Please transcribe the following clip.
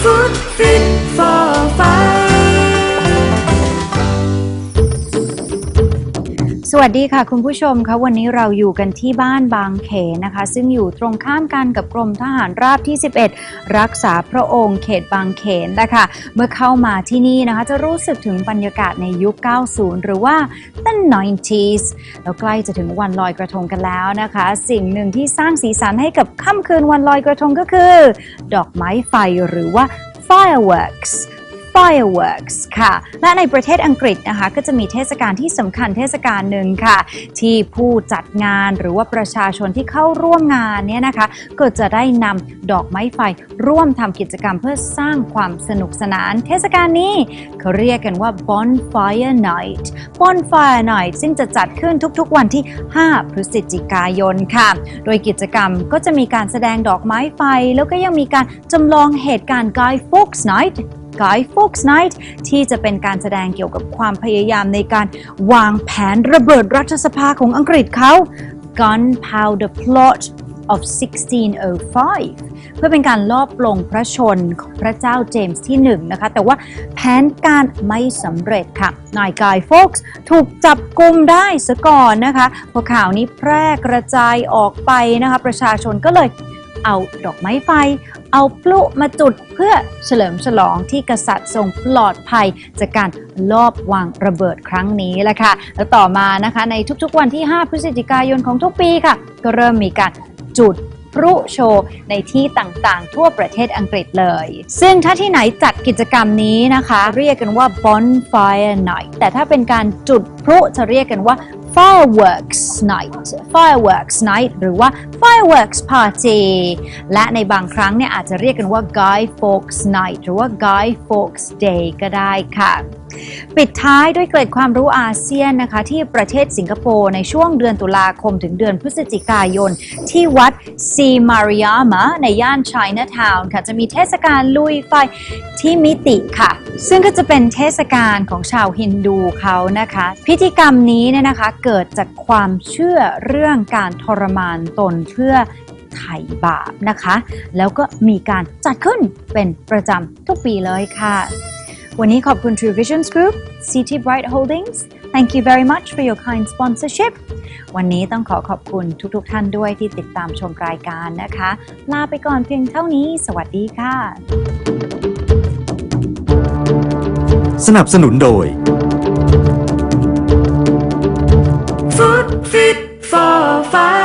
Food Fit for Fight สวัสดีค่ะคุณผู้ชมคะวันนี้เราอยู่กันที่บ้านบางเขนนะคะซึ่งอยู่ตรงข้ามกันกับกรมทหารราบที่11รักษาพระองค์เขตบางเขนนะคะเมื่อเข้ามาที่นี่นะคะจะรู้สึกถึงบรรยากาศในยุค 90 หรือว่า the 90s แล้วใกล้จะถึงวันลอยกระทงกันแล้วนะคะสิ่งหนึ่งที่สร้างสีสันให้กับค่ำคืนวันลอยกระทงก็คือดอกไม้ไฟหรือว่า fireworks ค่ะและในประเทศอังกฤษนะคะก็จะมีเทศกาลที่สำคัญเทศกาลหนึ่งค่ะที่ผู้จัดงานหรือว่าประชาชนที่เข้าร่วมงานเนี่ยนะคะก็จะได้นำดอกไม้ไฟร่วมทำกิจกรรมเพื่อสร้างความสนุกสนานเทศกาลนี้เขาเรียกกันว่า Bonfire Night ซึ่งจะจัดขึ้นทุกๆวันที่ 5 พฤศจิกายนค่ะโดยกิจกรรมก็จะมีการแสดงดอกไม้ไฟแล้วก็ยังมีการจำลองเหตุการณ์ Guy Fawkes Night ที่จะเป็นการแสดงเกี่ยวกับความพยายามในการวางแผนระเบิดรัฐสภาของอังกฤษเขา Gunpowder Plot of 1605 เพื่อเป็นการลอบปลงพระชนของพระเจ้าเจมส์ที่1นะคะแต่ว่าแผนการไม่สำเร็จค่ะนายกายโฟกส์ถูกจับกุมได้ซะก่อนนะคะพอข่าวนี้แพร่กระจายออกไปนะคะประชาชนก็เลยเอาดอกไม้ไฟเอาพลุมาจุดเพื่อเฉลิมฉลองที่กษัตริย์ทรงปลอดภัยจากการลอบวางระเบิดครั้งนี้แหละค่ะแล้วต่อมานะคะในทุกๆวันที่ 5 พฤศจิกายนของทุกปีค่ะก็เริ่มมีการจุดพลุโชว์ในที่ต่างๆทั่วประเทศอังกฤษเลยซึ่งถ้าที่ไหนจัดกิจกรรมนี้นะคะเรียกกันว่า Bonfire Night แต่ถ้าเป็นการจุดพลุจะเรียกกันว่าFireworks Night หรือว่า Fireworks Party และในบางครั้งเนี่ยอาจจะเรียกกันว่า Guy Fawkes Night หรือว่า Guy Fawkes Day ก็ได้ค่ะปิดท้ายด้วยเกร็ดความรู้อาเซียนนะคะที่ประเทศสิงคโปร์ในช่วงเดือนตุลาคมถึงเดือนพฤศจิกายนที่วัดซีมาริยามะในย่าน Chinatown ค่ะจะมีเทศกาลลุยไฟที่มิติค่ะซึ่งก็จะเป็นเทศกาลของชาวฮินดูเขานะคะพิธีกรรมนี้เนี่ยนะคะเกิดจากความเชื่อเรื่องการทรมานตนเพื่อไถ่บาปนะคะแล้วก็มีการจัดขึ้นเป็นประจำทุกปีเลยค่ะวันนี้ขอบคุณ True Visions Group CT Bright Holdings Thank you very much for your kind sponsorship วันนี้ต้องขอบคุณทุกท่านด้วยที่ติดตามชมรายการนะคะลาไปก่อนเพียงเท่านี้สวัสดีค่ะสนับสนุนโดย Food Fit for Fight